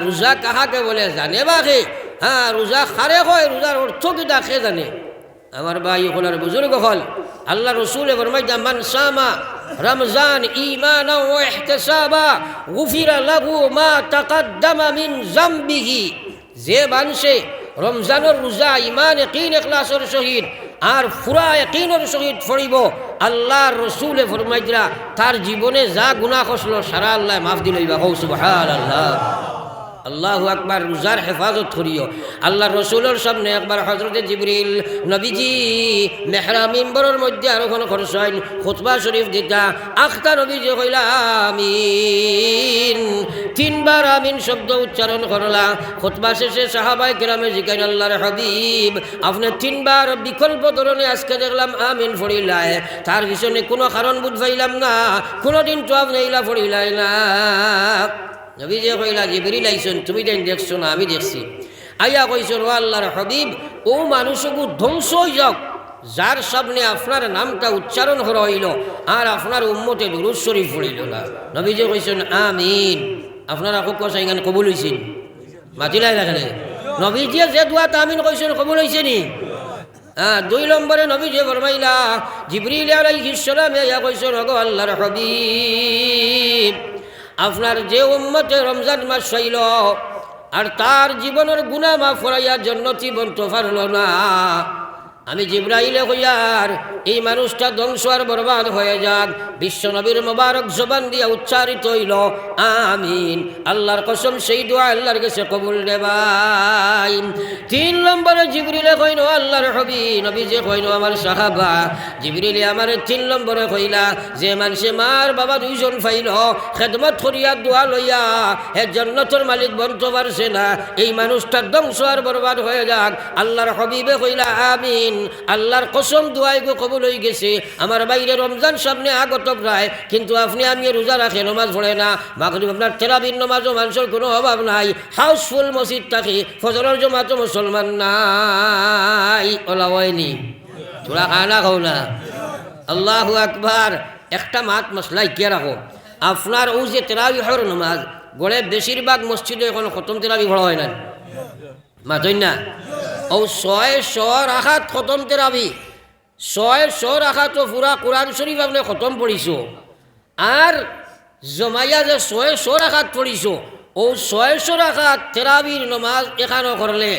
রোজা কাহাকে বলে জানে বাকে রোজা খারে হয় রোজার অর্থ কিটা খে জানে আমার ভাই হলার বুজুর্গ হল আল্লাহ রসুলে ফরমাইতা মান সামা রমজান ঈমানান ওয়া ইহতিসাবা গুফিরা লাহু মা তাকদ্দামা মিন যামবিহি যে মানুষে রমজানের রোজা ঈমান ইয়াকিন ইখলাসের সহিত আর পুরা ইয়াকিনের সহিত পড়িব আল্লাহর রসুলে ফরমাইতরা তার জীবনে যা গুনাহ করছিল সারা আল্লাহ মাফ দিলইবা কও সুবহানাল্লাহ আল্লাহু আকবার রোজার হেফাজত করিও আল্লাহর রসুলের সামনে একবার হযরতে জিবরিল নবীজি মেহরাব মিম্বরের মধ্যে আরোহণ করছেন খুতবা শরীফ দিতা আখতা নবীজি কইলা আমিন তিনবার আমিন শব্দ উচ্চারণ করলা খুতবা শেষে সাহাবায়ে কেরামে জিজ্ঞাসা আল্লাহর হাবিব আপনি তিনবার বিকল্প ধরনে আজকে দেখলাম আমিন পড়িলাই তার পিছনে কোনো কারণ বুঝ পাইলাম না কোনোদিন তো আপনি ইলা পড়িলাই না নবীজি কইলা জিবরিল আইছেন তুমি দেখছো না আমি দেখছি আইয়া কইছেন ও আল্লাহর হাবিব ও মানুষকে ধ্বংস হয়ে যাও যার সামনে আপনার নামটা উচ্চারণ করা হইল আর আপনার উম্মতে দুরূদ শরীফ পড়িল না নবীজি কইছেন আমিন আপনারা খুব কথা এখানে কবুল হইছেন মাতিলাই রাখলে নবীজি যে দোয়াত আমিন কইছেন কবুল হইছে নি দুই নম্বরে নবীজি ফরমাইলা জিবরিল আলাইহিস সালাম ইয়া কইছেন ওগো আল্লাহর হাবিব আপনার যে উম্মতে রমজান মাস হইল আর তার জীবনের গুনাহ মাফ করাইয়া জান্নাতি বনতে পারল না, আমি জিবরাইলে কইয়ার এই মানুষটা ধ্বংস আর বরবাদ হয়ে যাক। বিশ্ব নবীর মোবারক জবান দিয়া উচ্চারিত হইল আমিন। আল্লাহর কসম সেই দোয়া আল্লাহর কাছে কবুল রে ভাই। 3 নম্বরে জিবরিলে কইল আল্লাহর হাবিব নবী যে কইল আমার সাহাবা, জিবরিলে আমার 3 নম্বরে কইলা যে মানুষে মার বাবা 2 জন পাইল খেদমত করিয়া দোয়া লইয়া হে জান্নাতের মালিক বনতে পারছে না, এই মানুষটা ধ্বংস আর বরবাদ হয়ে যাক। আল্লাহর হাবিবে কইলা আমিন। আল্লাহর কসম দোয়াই গো কবুল হয়ে গেছে। আমার বাইরে রমজান সামনে আগত প্রায়, কিন্তু আপনি আমি রোজা রাখে নমাজ পড়ে না, মাগরিব আপনার তেরাবির নমাজও মানুষের কোনো অভাব নাই, হাউসফুল মসজিদ থাকে, ফজরের জমাতো মুসলমান নাই, ওলা হয়নি তোরা খানা খাও না। আল্লাহু আকবার। একটা মাত মশলাই কে রাখো, আপনার ও যে তেরাবিহর নমাজ গড়ে বেশিরভাগ মসজিদে এখন খতম তেরাবি পড়া হয় না, মাতই না। ও 600 রাখাত খতম তেরাবি, 600 রাখাত পুরা কোরআন শরীফ আপনি খতম পড়িছ, আর জমাইয়া যে 600 রাখাত পড়িছ, ও 600 রাখাত তেরাবির নমাজ এখানো করলে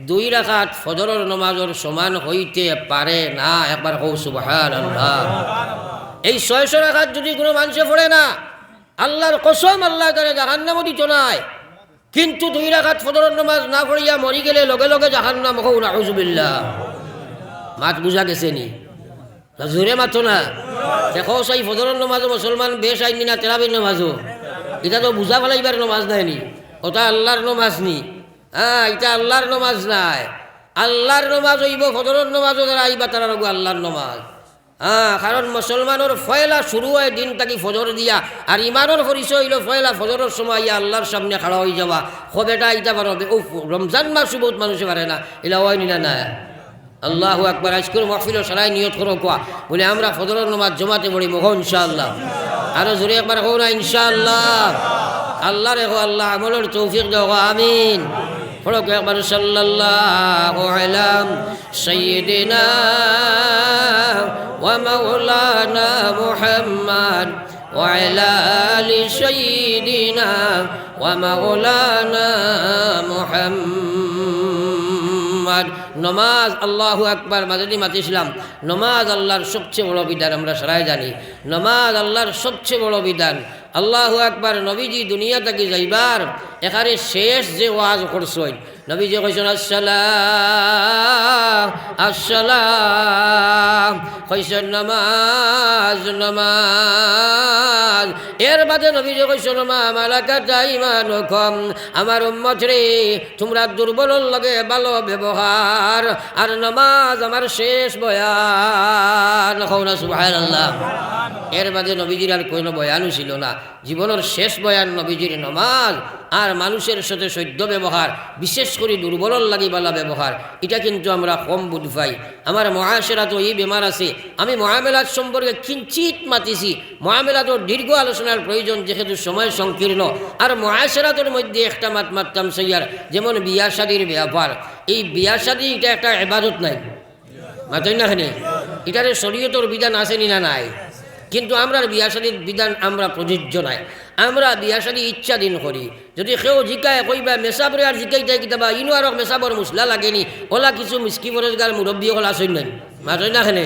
2 রাখাত ফজরের নমাজের সমান হইতে পারে না। একবার কও সুবহানাল্লাহ। এই 600 রাখাত যদি কোনো মানুষে পড়ে না, আল্লাহর কসম আল্লাহ তাআলা জাহান্নামে দিত নাই, কিন্তু 2 রাকাত ফজরের নামাজ না পড়িয়া মরি গেলে লগে লগে জাহান্নাম। কও নাউযুবিল্লাহ। মাত বুঝা গেছে নি? জোরে মাতো না। দেখো সেই ফজরের নামাজও মুসলমান বেশ আইনি না, তেরাবির নামাজও এটা তো বুঝা ফেলাইবার নামাজ নাই নি, ওটা আল্লাহর নামাজ নি। হ্যাঁ, এটা আল্লাহর নামাজ নাই। আল্লাহর নামাজ হইব ফজরের নামাজও যারা আইবা তারা রইব আল্লাহর নামাজ। হ্যাঁ, কারণ মুসলমানের ফয়লা শুরু হয় দিন থাকি ফজর দিয়া, আর ইমানের পরিচয় হইল ফয়লা ফজরের সময় ইয়া আল্লাহর সামনে খাড়া হয়ে যাওয়া। খবেটা আইতা পারো ও রমজান মাস বহুত মানুষে পারে না, এলা হয়নি না না। আল্লাহু আকবার। আজকের মাহফিল সারাই নিয়ত করো কোয়া বলে আমরা ফজরের নামাজ জমাতে পড়িব হো ইনশাআল্লাহ। আরো জোরে একবার হো না ইনশাআল্লাহ। আল্লাহ রেখো, আল্লাহ আমলের তৌফিক দাও, আমিন। পড়ো একবার সাল্লাল্লাহু আলা সাইয়্যিদিনা ওয়া মাওলানা মুহাম্মদ ওয়া আলা আলি সাইয়্যিদিনা ওয়া মাওলানা মুহাম্মদ। নমাজ আল্লাহু আকবার মাঝে মাতিছিলাম। নমাজ আল্লাহর সবচেয়ে বড় বিধান, আমরা সবাই জানি নমাজ আল্লাহর সবচেয়ে বড় বিধান। আল্লাহু আকবার। নবীজি দুনিয়া থেকে যাইবার এখানে শেষ যে ওয়াজ করছেন, নবীজি কইছেন আসসালাম আসসালাম, কইছেন নামাজ নামাজ। এর বাদে নবীজি কইছেন মা মালাকাত আইমানুকুম, আমার উম্মত রে তোমরা দুর্বলর লগে ভালো ব্যবহার, আর নামাজ আমার শেষ বয়ান। কওনা সুবহানাল্লাহ। এর বাদে নবীজির আর কোনো বয়ানও ছিল না, জীবনের শেষ বয়ান নবীজির নামাজ আর মানুষের সাথে সদ্য ব্যবহার, বিশেষ করে দুর্বলর লাগিবালা ব্যবহার। এটা কিন্তু আমরা কম বুঝ পাই। আমার মহাশেরাত এই বেমার আছে, আমি মহামেলাত সম্পর্কে কিঞ্চিত মাতিছি। মহামেলাতর দীর্ঘ আলোচনার প্রয়োজন যেহেতু সময় সংকীর্ণ, আর মহাশেরাতের মধ্যে একটা মাত মারতাম সৈয়ার, যেমন বিয়া শাদির ব্যাপার। এই বিয়া শাদি এটা একটা ইবাদত নাই, মাতই না খানি, এটারে শরীয়তের বিধান আসেনি না নাই, কিন্তু আমরা বিয়া শাদির বিধান আমরা প্রযোজ্য নাই। আমরা বিয়া শাদি ইচ্ছা দিন করি। যদি কেউ জিকায় কইবা মেসাবরে আর জিকাইতে কিতাবা ইনো আর মেসাবর মুসলা লাগেনি, ওলা কিছু মিসকি বরজগার মুরব্বী হল আসেন নাই, মাতই না খানে।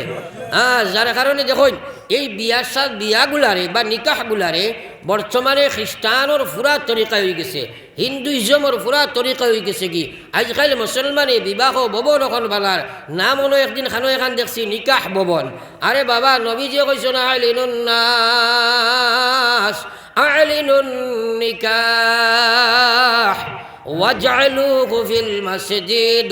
যার কারণে দেখুন এই বিয়াগুলারে বা নিকাহগুলারে বর্তমানে খ্রিস্টানোর পুরা তরিকা হয়ে গেছে, হিন্দুইজমের পুরা তরিকা হয়ে গেছে। কি আজকাল মুসলমানে বিবাহ ভবন এখন বানার নাম হলো, একদিন খানো এখান দেখছি নিকাহ ভবন। আরে বাবা, নবীজি কইছো না আলিনুন নাস আলিনুন নিকাহ ওয়াজআলুহু ফিল মসজিদ।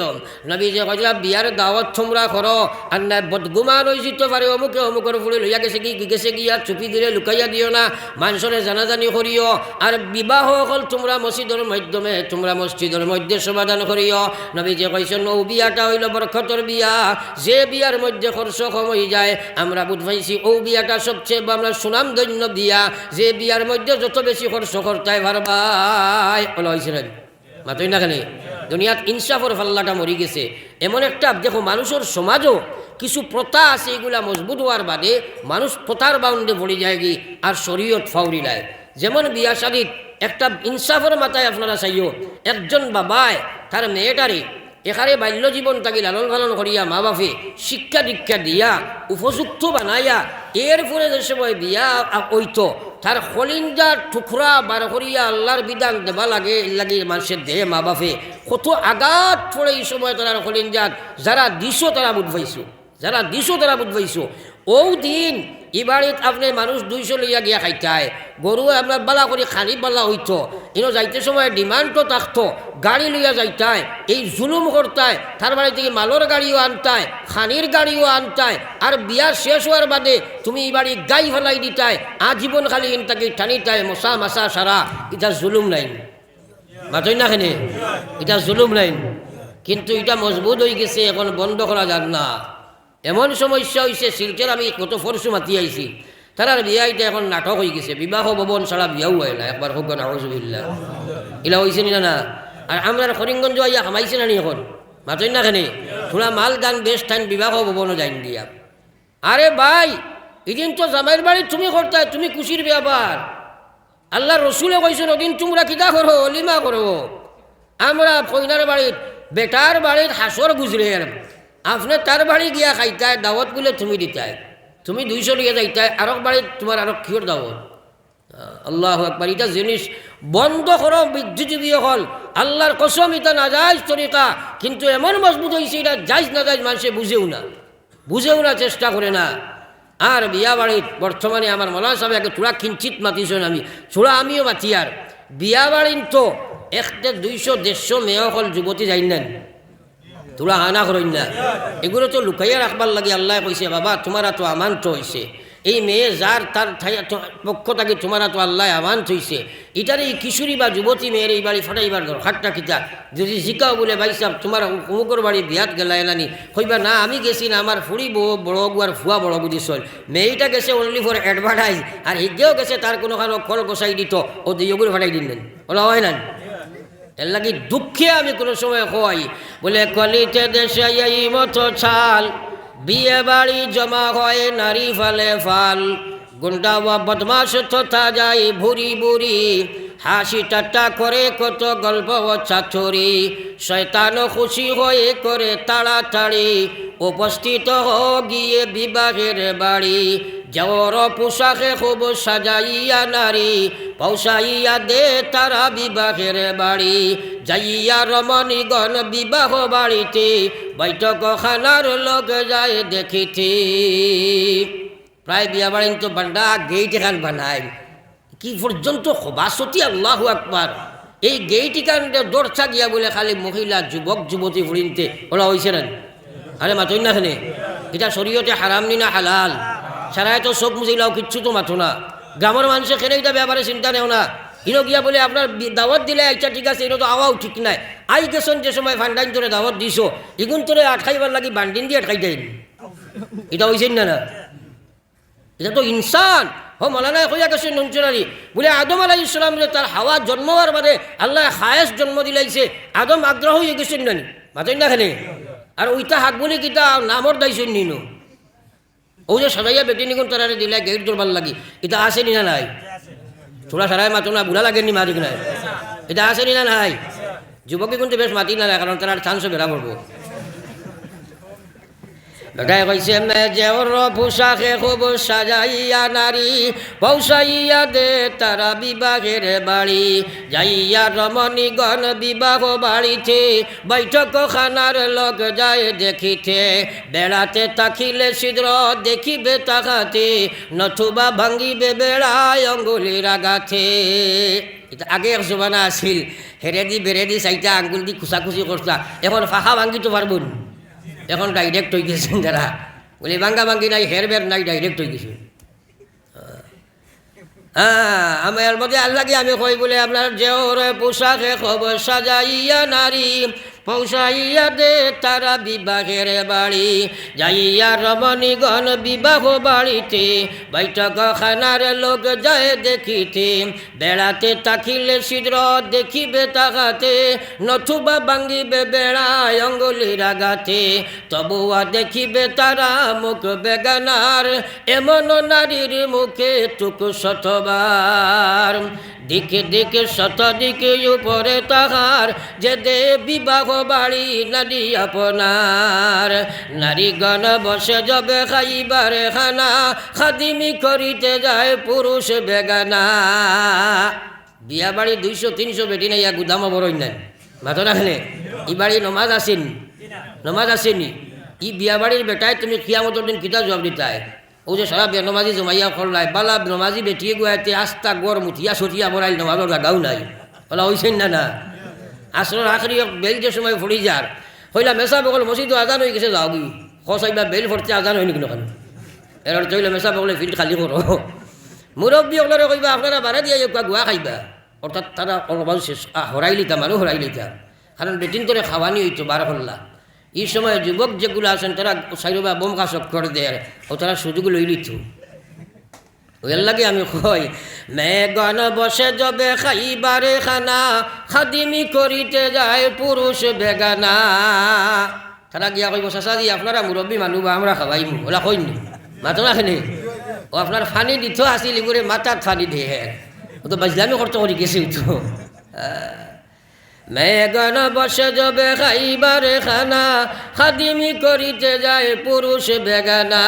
নবী যে কইলা বিয়ার দাওয়াত তোমরা করো, আর না বদগুমান হই যেতে পারে অমুকে অমুকের ফুলে লইয়া গেছে কি গেছে কি, আর চুপি দিলে লুকাইয়া দিও না, মানুষরে জানাজানি করিও। আর বিবাহ হল তোমরা মসজিদের মাধ্যমে, তোমরা মসজিদের মধ্যে সমাধান করিও। নবী যে কইছেন ও বিয়াটা হইল বরকতর বিয়া, যে বিয়ার মধ্যে খরচ কম হয়ে যায়। আমরা বুঝ পাইছি ও বিয়াটা সবচেয়ে আমরা সুনামধন্য বিয়া, যে বিয়ার মধ্যে যত বেশি খরচ করতে ভারবাই বলা হয়েছিলেন, মাতই না খানে। দুনিয়াত ইনসাফর ফাল্লাটা মরি গেছে। এমন একটা দেখো মানুষের সমাজও কিছু প্রথা আছে, এগুলা মজবুত হওয়ার বাদে মানুষ প্রথার বাউন্ডে পড়ে যায় কি, আর শরীয়ত ফাউরি লায়। যেমন বিয়া শাদিত একটা ইনসাফের মাথায় আপনারা চাইও, একজন বাবায় তার মেয়েটারে এখানে বাল্য জীবন তাকে লালন পালন করিয়া মা বাপে শিক্ষা দীক্ষা দিয়া উপযুক্ত বানাইয়া এরপরে যে সময় বিয়া হইত তার খলিঞ্জার টুকরা বার করিয়া আল্লাহর বিধান দেবা লাগে লাগে মানুষের দেহে মা বাপে কত আঘাত পড়ে এই সময় তার খলিঞ্জাত যারা দিছো তারা বুধ পাইছো, যারা দিছো তারা বুধ পাইছো। ও দিন ই বাড়িত আপনি মানুষ 200 লইয়া গিয়া খাইতায়, গরু আপনার বালা করে খানি বালা হইতো, ইনো যাইতে সময় ডিমান্ডও থাকতো, গাড়ি লইয়া যাইতায়, এই জুলুম করতায়, তার বাড়ি থেকে মালর গাড়িও আনতায়, খানির গাড়িও আনতায়, আর বিয়া শেষ হওয়ার বাদে তুমি এই বাড়ি গাই ফেলাই দিতায়, আজীবন খালি ইনটাকে টানিতায় মশা মাসা সারা। এটা জুলুম নাই, মাতই না খেনে, এটা জুলুম নাই। কিন্তু এটা মজবুত হয়ে গেছে, এখন বন্ধ করা যাক না। এমন সমস্যা হয়েছে, শিল্পের আমি কত ফরসু মাতি আইছি, তারার বিয়াইটা এখন নাটক হয়ে গেছে, বিবাহ ভবন ছাড়া বিয়াও হয় না। একবার হোক না আউযুবিল্লাহ, এলা হয়েছে না না। আর আমরা করিমগঞ্জ আইয়া খামাইছে না নি এখন, মাতই না খেনে, থোড়া মাল গান বেশ টাইম বিবাহ ভবনও যাইন দিয়া। আরে ভাই, এদিন তো জামাইয়ের বাড়ি তুমি করতায়, তুমি খুশির ব্যাপার। আল্লাহ রসুলে কইছেন ওদিন তোমরা কিতা করো, অলিমা করো। আমরা কইনার বাড়িত বেটার বাড়িত হাসর গুজরে, আপনি তার বাড়ি গিয়া খাইতায়, দাওয়াত বলে তুমি দিতায়, তুমি 200 লিয়ে যাইতায়, আরক বাড়িত তোমার আরক কিয়র দাওয়াত। আল্লাহু আকবার, এটা জিনিস বন্ধ করো বিদ্যুৎজীবী হল। আল্লাহর কসম এটা নাজাইজ তরিকা, কিন্তু এমন মজবুত হয়েছে এটা জাইজ নাজাইজ মানুষে বুঝেও না, চেষ্টা করে না। আর বিয়া বাড়িত বর্তমানে আমার মৌলানা সাহেব একে চূড়া কিঞ্চিত মাতিছেন, আমি চূড়া আমিও মাতি। আর বিয়া বাড়িত তো 100-200-150 মেয়ে হল যুবতী যাই না, তোরা হানা করেন না। এগুলো তো লুকাইয়া রাখবার লাগে। আল্লাহ কইছে বাবা তোমারা তো আমানত হয়েছে, এই মেয়ে যার তার পক্ষ থেকে তোমারা তো আল্লাহ আমানত হয়েছে। এটার এই কিশোরী বা যুবতী মেয়ের এই বাড়ি ফাটাইবার দরকারটা কিতা? যদি জিকাও বলে ভাই সাহেব তোমার অমুকর বাড়ি বিয়াত গেলা এলানি, কইবা না আমি গেছি না, আমার ফুড়ি বড় আর ফুয়া বড় বুঝিছল। মেয়েটা গেছে অনলি ফর অ্যাডভার্টাইজ, আর হিগেও গেছে তার কোনোখানো কল গোসাই দিত, ও দিয়েগুলো ফাটাই দিন ওলা হয় না। এর লাগি দুঃখে আমি কোনো সময় হই বলে কলিতে দেশে এই মতো ছাল, বিয়ে বাড়ি জমা হয় নারী ফালে ফাল, গুন্ডা বা বদমাস তথা যায় ভুরি বুড়ি, হাসি ঠাট্টা করে কত গল্প ও চাতুরি, শয়তানও খুশি হয়ে করে তাড়াতাড়ি উপস্থিত গিয়ে বিবাহের বাড়ি, যাওয়ার পোশাকে খুব সাজাইয়া নারী, পৌঁছাইয়া দে তারা বিবাহের বাড়ি, যাইয়া রমণীগণ বিবাহ বাড়িতে, বৈঠক খানার লোক যায় দেখিতে। প্রায় বিয়া বাড়ি তো বান্ডা গেইট এখান বানায় কি পর্যন্ত বাসতি। আল্লাহু আকবার, এই গেইট এখান দরজা গিয়া বলে খালি মহিলা যুবক যুবতী ফুরিনতে ওরা হয়েছে না। আরে মাতই না খানে, এটা শরীয়তে হারাম নি না হালাল? সারাই তো সব মুজিলাও কিচ্ছু তো মাথো না। গ্রামের মানুষের খেলে এটা ব্যাপারে চিন্তা নেও না। ইনো গিয়া বলে আপনার দাওয়াত দিলে আচ্ছা ঠিক আছে, এটা তো আওয়াও ঠিক নাই। আই গেছেন যে সময় ফান্ডাইন তোরে দাওয়াত দিছো, এগুন তোরে আটকাইবার লাগি বান্ডিন দিয়ে আটকাই দেন, এটা হয়েছেন না? এটা তো ইনসান। ও মৌলানা কইয়া গেছেন নঞ্চনারি বলে আদম আলাইহিস সালাম তার হাওয়া জন্ম হওয়ার বাদে আল্লাহ খায়েস জন্ম দিলাইছে, আদম আগ্রহ হয়ে গেছেন না, মাতেন না খানে। আর ওইটা হাত বলে কিতা নামর দাইছেন নিনো, ও যে সাজাইয়া বেটি নিগুন তারা দিলে গেট দরবার লাগি, এটা আছে নি না নাই? থোড়া সারাই মাতো না, বুড়া লাগেননি মারিক নাই, এটা আছে নি না নাই? যুবকে কিন্তু বেশ মাতি না, কারণ তার চান্সও বেড়া পড়বো। বেটাই কইছে মেজেওর পোশাকে খুব সাজাইয়া নারী, পৌঁছাইয়া দে তারা বিবাহের বাড়ি, যাইয়া রমণীগণ বিবাহ বাড়িতে, বৈঠক খানার লোক যায় দেখিতে, বেড়াতে তাকিলে ছিদ্র দেখিবে তাকাতে, নথুবা ভাঙ্গিবে বেড়ায় অঙ্গুলির আঘাতে। এটা আগে এক জমানা আছিল, হেরেদি বেরেদি চাইটা আঙ্গুল দি খুচাখুচি করতা, এখন ফাঁকা ভাঙ্গিতে পারবো, এখন ডাইরেক্ট হয়ে গেছেন যারা বলে ভাঙ্গা ভাঙ্গি নাই, হের বের নাই, ডাইরেক্ট হয়ে গেছে। আমার মধ্যে আল্লাহকে আমি কই বলে আপনার জেওর পোশাকে খবর সাজাইয়া নারী, পৌঁছাইয়া দে তারা বিবাহের বাড়ি, যাইয়া রমণীগণ বিবাহ বাড়িতে, বৈঠক খানার লোক যায় দেখিতে, বেড়াতে তাকিলে ছিদ্র দেখিবে তাহাতে, নথুবা ভাঙ্গিবে বেড়ায় অঙ্গুলির আঘাতে, তবুয়া দেখিবে তারা মুখ বেগানার, এমন নারীর মুখে টুকু শতবার। দিকে দিকে শত দিকে উপরে তাহার, যে দে বিবাহ বাড়ি নারী আপনার। নারীগণ বসে যাবে খাইবার খানা, খাদিমি করিতে যায় পুরুষ বেগানা। বিয়া বাড়ি 200-300 বেটি নাই, গুদামও বড়ই নাই মাথা রাখলে। ই বাড়ি নমাজ আসেন, নমাজ আসেনি। ই বিয়া বাড়ির বেটায় তুমি কিয়ামতের দিন কিতা জবাব দিতায়? ও যে সারা বেনমাজি জমাইয়া করলাই, বালা নমাজি বেটিয়ে গুয়াতে আস্তা গড় মুঠিয়া সঠিয়া বড়াই নমাজর লাগাও নাই, বলা হইছেন না না। আসর আখরি বেল যে সময় ফড়ি যার হইলা মেসা বগল মসজিদ আজান হয়ে গেছে, যাও কি খসাইবা বেল ফরতে আজান হয়নি কেন কেন? এর অর্থ হইলে মেসা বগলে ফিল্ড খালি করো। মুরব্বী হলরে কইবা আপনারা বাড়া দিয়া গুয়া খাইবা, অর্থাৎ তারা অলবাল শেষ হরাই লিতা, মানুষ হরাই লিতা। কারণ বেটিন করে খাওয়ানি হইতো 12 হল্লা। এই সময় যুবক যেগুলো আছেন তারা সাইরবা বোম কাসক করে দেয়, ও তারা সুযোগ লই লিত। ওর লাগে আমি কই, মেঘন বসে যাবে খাইবারে খানা, খাদিমি করিতে যায় পুরুষ বেগানা। তারা গিয়া কইব চাচা দি আপনারা মুরব্বী মানুষ বা আমরা খাওয়াইম, ওরা কইনি মাথা রাখেনি। ও আপনার ফানি দিত আসিল করে মাথার ফানি দিয়ে, ও তো বাজলামি করতে করি গেছে তো। মেঘন বসে যাবে খাইবারে খানা, খাদিমি করিতে যায় পুরুষ বেগানা।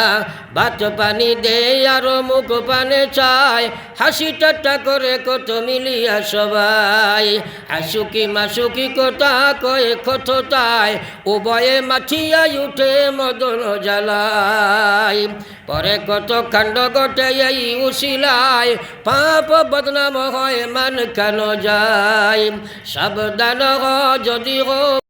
ভাত পানি দে আর মুখ পানে চায়, হাসি ঠাট্টা করে কত মিলিয়া সবাই। হাসুকি মাসুকি কথা কয়ে কত তাই, উভয়ে মাছিয়া উঠে মদন জ্বালায়। পরে কত কাণ্ড ঘটে এই উশিলায়, পাপ বদনাম হয় মান কেন যায়। সাবধান হ যদি হো